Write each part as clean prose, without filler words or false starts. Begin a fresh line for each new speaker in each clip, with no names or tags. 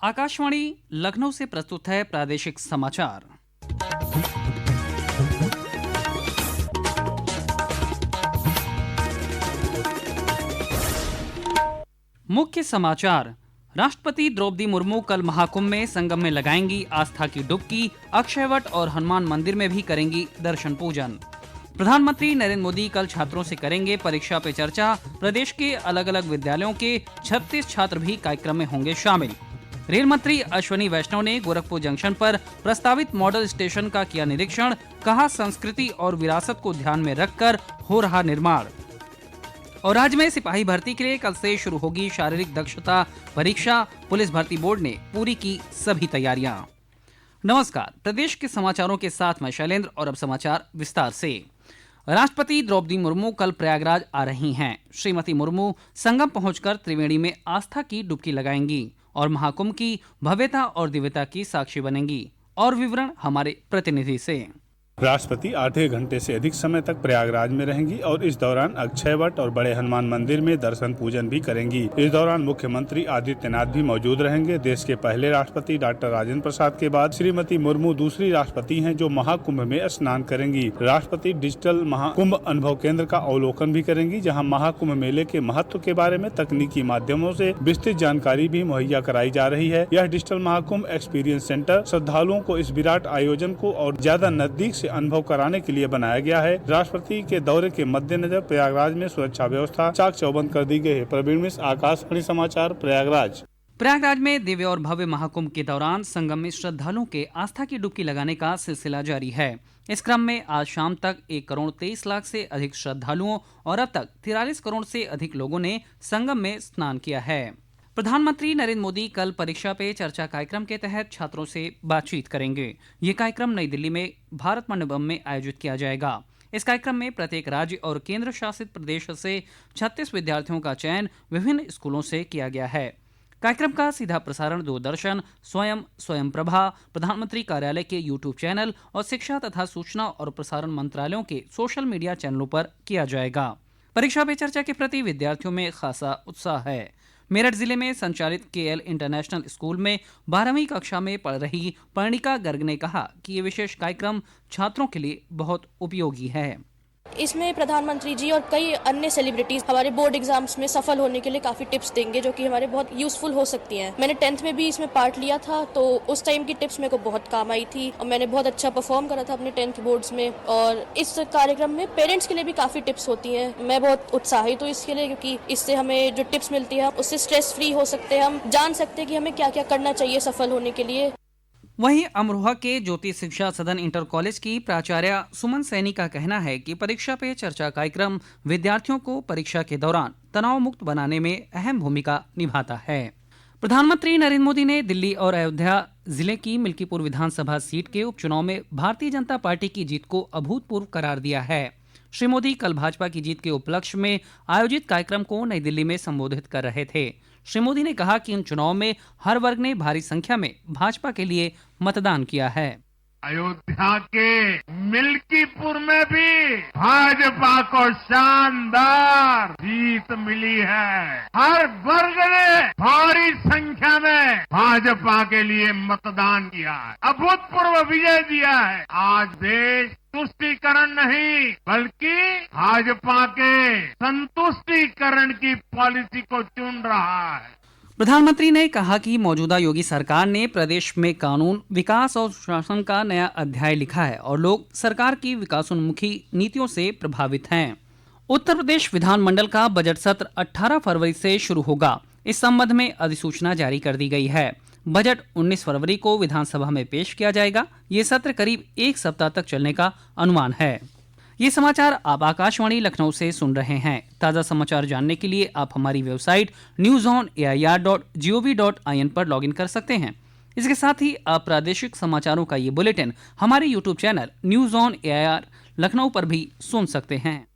आकाशवाणी लखनऊ से प्रस्तुत है प्रादेशिक समाचार। मुख्य समाचार। राष्ट्रपति द्रौपदी मुर्मू कल महाकुंभ में संगम में लगाएंगी आस्था की डुबकी। अक्षयवट और हनुमान मंदिर में भी करेंगी दर्शन पूजन। प्रधानमंत्री नरेंद्र मोदी कल छात्रों से करेंगे परीक्षा पे चर्चा। प्रदेश के अलग अलग विद्यालयों के 36 छात्र भी कार्यक्रम में होंगे शामिल। रेल मंत्री अश्विनी वैष्णव ने गोरखपुर जंक्शन पर प्रस्तावित मॉडल स्टेशन का किया निरीक्षण। कहा, संस्कृति और विरासत को ध्यान में रखकर हो रहा निर्माण। और राज्य में सिपाही भर्ती के लिए कल से शुरू होगी शारीरिक दक्षता परीक्षा। पुलिस भर्ती बोर्ड ने पूरी की सभी तैयारियां। नमस्कार, प्रदेश के समाचारों के साथ मैं शैलेंद्र और अब समाचार विस्तार से। राष्ट्रपति द्रौपदी मुर्मू कल प्रयागराज आ रही हैं। श्रीमती मुर्मू संगम पहुंचकर त्रिवेणी में आस्था की डुबकी लगाएंगी और महाकुंभ की भव्यता और दिव्यता की साक्षी बनेंगी। और विवरण हमारे प्रतिनिधि से।
राष्ट्रपति आधे घंटे से अधिक समय तक प्रयागराज में रहेंगी और इस दौरान अक्षयवट और बड़े हनुमान मंदिर में दर्शन पूजन भी करेंगी। इस दौरान मुख्यमंत्री आदित्यनाथ भी मौजूद रहेंगे। देश के पहले राष्ट्रपति डॉक्टर राजेंद्र प्रसाद के बाद श्रीमती मुर्मू दूसरी राष्ट्रपति हैं जो महाकुंभ में स्नान करेंगी। राष्ट्रपति डिजिटल महाकुंभ अनुभव केंद्र का अवलोकन भी करेंगी, जहाँ महाकुंभ मेले के महत्व के बारे में तकनीकी माध्यमों से विस्तृत जानकारी भी मुहैया कराई जा रही है। यह डिजिटल महाकुंभ एक्सपीरियंस सेंटर श्रद्धालुओं को इस विराट आयोजन को और ज्यादा नजदीक से अनुभव कराने के लिए बनाया गया है। राष्ट्रपति के दौरे के मद्देनजर प्रयागराज में सुरक्षा व्यवस्था चाक चौबंद कर दी गई है। प्रवीण मिश्र, आकाशवाणी समाचार, प्रयागराज।
प्रयागराज में दिव्य और भव्य महाकुंभ के दौरान संगम में श्रद्धालुओं के आस्था की डुबकी लगाने का सिलसिला जारी है। इस क्रम में आज शाम तक 1 करोड़ 23 लाख से अधिक श्रद्धालुओं और अब तक 43 करोड़ से अधिक लोगों ने संगम में स्नान किया है। प्रधानमंत्री नरेंद्र मोदी कल परीक्षा पे चर्चा कार्यक्रम के तहत छात्रों से बातचीत करेंगे। ये कार्यक्रम नई दिल्ली में भारत मंडपम में आयोजित किया जाएगा। इस कार्यक्रम में प्रत्येक राज्य और केंद्र शासित प्रदेश से 36 विद्यार्थियों का चयन विभिन्न स्कूलों से किया गया है। कार्यक्रम का सीधा प्रसारण दूरदर्शन, स्वयं प्रभा, प्रधानमंत्री कार्यालय के YouTube चैनल और शिक्षा तथा सूचना और प्रसारण मंत्रालयों के सोशल मीडिया चैनलों पर किया जाएगा। परीक्षा पे चर्चा के प्रति विद्यार्थियों में खासा उत्साह है। मेरठ जिले में संचालित KL इंटरनेशनल स्कूल में 12वीं कक्षा में पढ़ रही पर्णिका गर्ग ने कहा कि ये विशेष कार्यक्रम छात्रों के लिए बहुत उपयोगी है।
इसमें प्रधानमंत्री जी और कई अन्य सेलिब्रिटीज हमारे बोर्ड एग्जाम्स में सफल होने के लिए काफी टिप्स देंगे जो कि हमारे बहुत यूजफुल हो सकती हैं। मैंने 10th में भी इसमें पार्ट लिया था, तो उस टाइम की टिप्स मेरे को बहुत काम आई थी और मैंने बहुत अच्छा परफॉर्म करा था अपने 10th बोर्ड्स में। और इस कार्यक्रम में पेरेंट्स के लिए भी काफी टिप्स होती हैं। मैं बहुत उत्साहित हूँ इसके लिए, क्योंकि इससे हमें जो टिप्स मिलती है उससे स्ट्रेस फ्री हो सकते हैं। हम जान सकते हैं कि हमें क्या क्या करना चाहिए सफल होने के लिए।
वहीं अमरोहा के ज्योति शिक्षा सदन इंटर कॉलेज की प्राचार्य सुमन सैनी का कहना है कि परीक्षा पे चर्चा कार्यक्रम विद्यार्थियों को परीक्षा के दौरान तनाव मुक्त बनाने में अहम भूमिका निभाता है। प्रधानमंत्री नरेंद्र मोदी ने दिल्ली और अयोध्या जिले की मिल्कीपुर विधानसभा सीट के उपचुनाव में भारतीय जनता पार्टी की जीत को अभूतपूर्व करार दिया है। श्री मोदी कल भाजपा की जीत के उपलक्ष्य में आयोजित कार्यक्रम को नई दिल्ली में संबोधित कर रहे थे। श्री मोदी ने कहा कि इन चुनाव में हर वर्ग ने भारी संख्या में भाजपा के लिए मतदान किया है।
अयोध्या के मिल्कीपुर में भी भाजपा को शानदार जीत मिली है। हर वर्ग ने भारी संख्या में भाजपा के लिए मतदान किया है, अभूतपूर्व विजय दिया है। आज देश तुष्टीकरण नहीं बल्कि भाजपा के संतुष्टीकरण की पॉलिसी को चुन रहा है।
प्रधानमंत्री ने कहा कि मौजूदा योगी सरकार ने प्रदेश में कानून, विकास और शासन का नया अध्याय लिखा है और लोग सरकार की विकासोन्मुखी नीतियों से प्रभावित हैं। उत्तर प्रदेश विधानमंडल का बजट सत्र 18 फरवरी से शुरू होगा। इस संबंध में अधिसूचना जारी कर दी गई है। बजट 19 फरवरी को विधानसभा में पेश किया जाएगा। ये सत्र करीब 1 सप्ताह तक चलने का अनुमान है। ये समाचार आप आकाशवाणी लखनऊ से सुन रहे हैं। ताज़ा समाचार जानने के लिए आप हमारी वेबसाइट newsonair.gov.in पर लॉगिन कर सकते हैं। इसके साथ ही आप प्रादेशिक समाचारों का ये बुलेटिन हमारे YouTube channel news on AIR Lucknow पर भी सुन सकते हैं।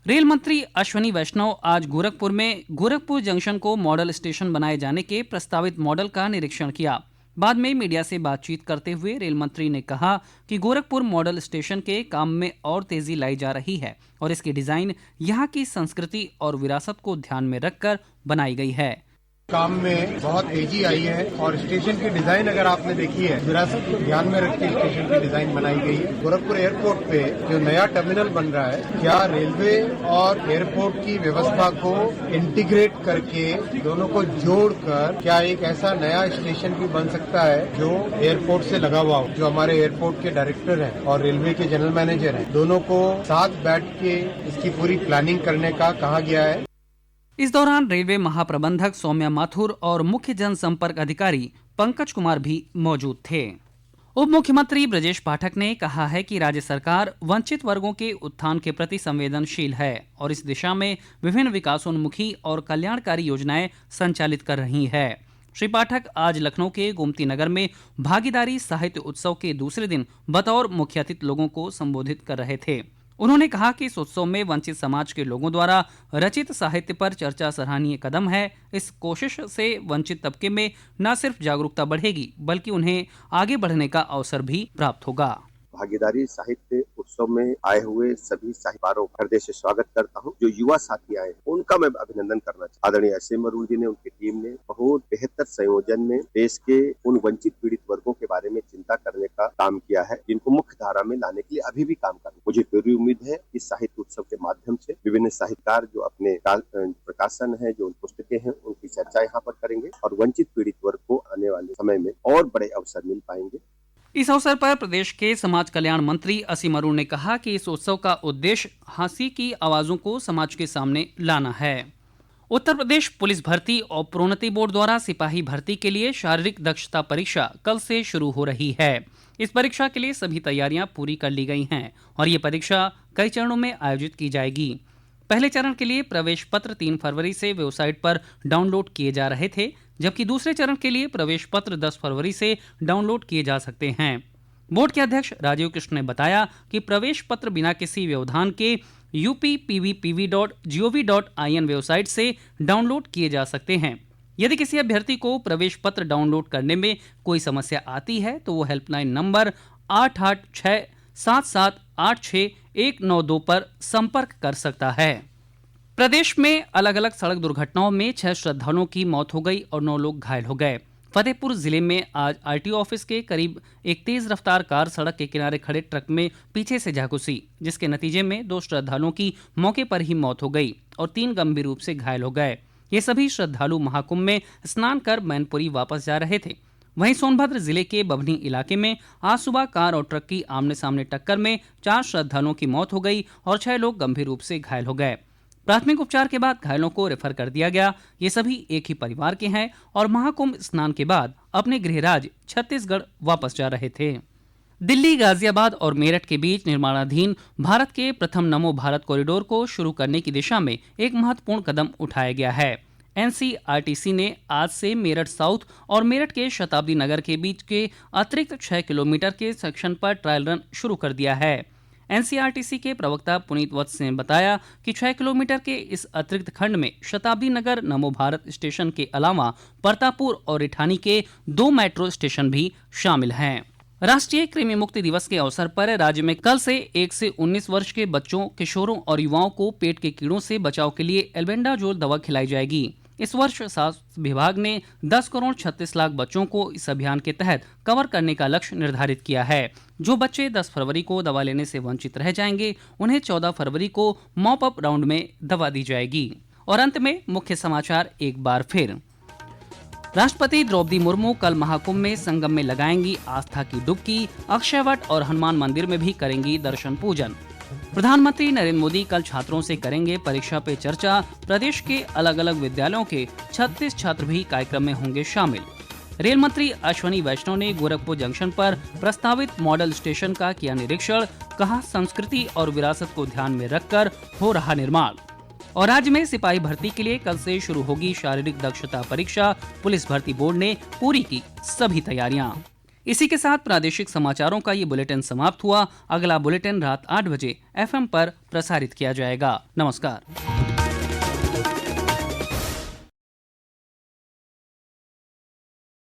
रेल मंत्री अश्विनी वैष्णव आज गोरखपुर में गोरखपुर जंक्शन को मॉडल स्टेशन बनाए जाने के प्रस्तावित मॉडल का निरीक्षण किया। बाद में मीडिया से बातचीत करते हुए रेल मंत्री ने कहा कि गोरखपुर मॉडल स्टेशन के काम में और तेजी लाई जा रही है और इसकी डिजाइन यहां की संस्कृति और विरासत को ध्यान में रखकर बनाई गई है।
काम में बहुत तेजी आई है और स्टेशन की डिजाइन अगर आपने देखी है, विरासत को ध्यान में रख के स्टेशन की डिजाइन बनाई गई है। गोरखपुर एयरपोर्ट पे जो नया टर्मिनल बन रहा है, क्या रेलवे और एयरपोर्ट की व्यवस्था को इंटीग्रेट करके दोनों को जोड़कर क्या एक ऐसा नया स्टेशन भी बन सकता है जो एयरपोर्ट से लगा हुआ हो। जो हमारे एयरपोर्ट के डायरेक्टर हैं और रेलवे के जनरल मैनेजर हैं, दोनों को साथ बैठ के इसकी पूरी प्लानिंग करने का कहा गया है।
इस दौरान रेलवे महाप्रबंधक सौम्या माथुर और मुख्य जनसंपर्क अधिकारी पंकज कुमार भी मौजूद थे। उप मुख्यमंत्री ब्रजेश पाठक ने कहा है कि राज्य सरकार वंचित वर्गों के उत्थान के प्रति संवेदनशील है और इस दिशा में विभिन्न विकासोन्मुखी और कल्याणकारी योजनाएं संचालित कर रही है। श्री पाठक आज लखनऊ के गोमती नगर में भागीदारी साहित्य उत्सव के दूसरे दिन बतौर मुख्य अतिथि लोगों को संबोधित कर रहे थे। उन्होंने कहा कि इस उत्सव में वंचित समाज के लोगों द्वारा रचित साहित्य पर चर्चा सराहनीय कदम है। इस कोशिश से वंचित तबके में न सिर्फ जागरूकता बढ़ेगी बल्कि उन्हें आगे बढ़ने का अवसर भी प्राप्त होगा।
भागीदारी साहित्य उत्सव में आए हुए सभी साहित्यकारों का हृदय से स्वागत करता हूं। जो युवा साथी आए उनका मैं अभिनंदन करना चाहता हूं। आदरणीय एस.एम. अरुण जी ने, उनकी टीम ने बहुत बेहतर संयोजन में देश के उन वंचित पीड़ित वर्गों के बारे में चिंता करने का काम किया है, जिनको मुख्य धारा में लाने के लिए अभी भी काम करना। मुझे पूरी उम्मीद है कि साहित्य उत्सव के माध्यम से विभिन्न साहित्यकार जो अपने प्रकाशन है, जो पुस्तकें हैं, उनकी चर्चा यहाँ पर करेंगे और वंचित पीड़ित वर्ग को आने वाले समय में और बड़े अवसर मिल पाएंगे।
इस अवसर पर प्रदेश के समाज कल्याण मंत्री असीम अरुण ने कहा कि इस उत्सव का उद्देश्य हंसी की आवाजों को समाज के सामने लाना है। उत्तर प्रदेश पुलिस भर्ती और प्रोन्नति बोर्ड द्वारा सिपाही भर्ती के लिए शारीरिक दक्षता परीक्षा कल से शुरू हो रही है। इस परीक्षा के लिए सभी तैयारियां पूरी कर ली गई हैं और ये परीक्षा कई चरणों में आयोजित की जाएगी। पहले चरण के लिए प्रवेश पत्र 3 फरवरी से वेबसाइट पर डाउनलोड किए जा रहे थे, जबकि दूसरे चरण के लिए प्रवेश पत्र 10 फरवरी से डाउनलोड किए जा सकते हैं। बोर्ड के अध्यक्ष राजीव कृष्ण ने बताया कि प्रवेश पत्र बिना किसी व्यवधान के uppvpv.gov.in वेबसाइट से डाउनलोड किए जा सकते हैं। यदि किसी अभ्यर्थी को प्रवेश पत्र डाउनलोड करने में कोई समस्या आती है तो वो हेल्पलाइन नंबर 8867786192 पर संपर्क कर सकता है। प्रदेश में अलग अलग सड़क दुर्घटनाओं में 6 श्रद्धालुओं की मौत हो गई और 9 लोग घायल हो गए। फतेहपुर जिले में आज आरटीओ ऑफिस के करीब एक तेज रफ्तार कार सड़क के किनारे खड़े ट्रक में पीछे से जा घुसी, जिसके नतीजे में 2 श्रद्धालुओं की मौके पर ही मौत हो गई और 3 गंभीर रूप से घायल हो गए। ये सभी श्रद्धालु महाकुंभ में स्नान कर मैनपुरी वापस जा रहे थे। वहीं सोनभद्र जिले के बभनी इलाके में आज सुबह कार और ट्रक की आमने सामने टक्कर में 4 श्रद्धालुओं की मौत हो गई और 6 लोग गंभीर रूप से घायल हो गए। प्राथमिक उपचार के बाद घायलों को रेफर कर दिया गया। ये सभी एक ही परिवार के हैं और महाकुंभ स्नान के बाद अपने गृह राज्य छत्तीसगढ़ वापस जा रहे थे। दिल्ली, गाजियाबाद और मेरठ के बीच निर्माणाधीन भारत के प्रथम नमो भारत कॉरिडोर को शुरू करने की दिशा में एक महत्वपूर्ण कदम उठाया गया है। एनसीआरटीसी ने आज से मेरठ साउथ और मेरठ के शताब्दी नगर के बीच के अतिरिक्त 6 किलोमीटर के सेक्शन पर ट्रायल रन शुरू कर दिया है। एनसीआरटीसी के प्रवक्ता पुनीत वत्स ने बताया कि 6 किलोमीटर के इस अतिरिक्त खंड में शताब्दी नगर नमो भारत स्टेशन के अलावा परतापुर और रिठानी के 2 मेट्रो स्टेशन भी शामिल हैं। राष्ट्रीय कृमि मुक्ति दिवस के अवसर पर राज्य में कल से 1 से 19 वर्ष के बच्चों, किशोरों और युवाओं को पेट के कीड़ों से बचाव के लिए एल्बेंडाजोल दवा खिलाई जाएगी। इस वर्ष स्वास्थ्य विभाग ने 10 करोड़ 36 लाख बच्चों को इस अभियान के तहत कवर करने का लक्ष्य निर्धारित किया है। जो बच्चे 10 फरवरी को दवा लेने से वंचित रह जाएंगे, उन्हें 14 फरवरी को मॉप अप राउंड में दवा दी जाएगी। और अंत में मुख्य समाचार एक बार फिर। राष्ट्रपति द्रौपदी मुर्मू कल महाकुंभ में संगम में लगाएंगी आस्था की डुबकी। अक्षयवट और हनुमान मंदिर में भी करेंगी दर्शन पूजन। प्रधानमंत्री नरेंद्र मोदी कल छात्रों से करेंगे परीक्षा पे चर्चा। प्रदेश के अलग अलग विद्यालयों के 36 छात्र भी कार्यक्रम में होंगे शामिल। रेल मंत्री अश्विनी वैष्णव ने गोरखपुर जंक्शन पर प्रस्तावित मॉडल स्टेशन का किया निरीक्षण। कहा, संस्कृति और विरासत को ध्यान में रखकर हो रहा निर्माण। और राज्य में सिपाही भर्ती के लिए कल से शुरू होगी शारीरिक दक्षता परीक्षा। पुलिस भर्ती बोर्ड ने पूरी की सभी तैयारियां। इसी के साथ प्रादेशिक समाचारों का ये बुलेटिन समाप्त हुआ। अगला बुलेटिन रात 8 बजे FM पर प्रसारित किया जाएगा। नमस्कार।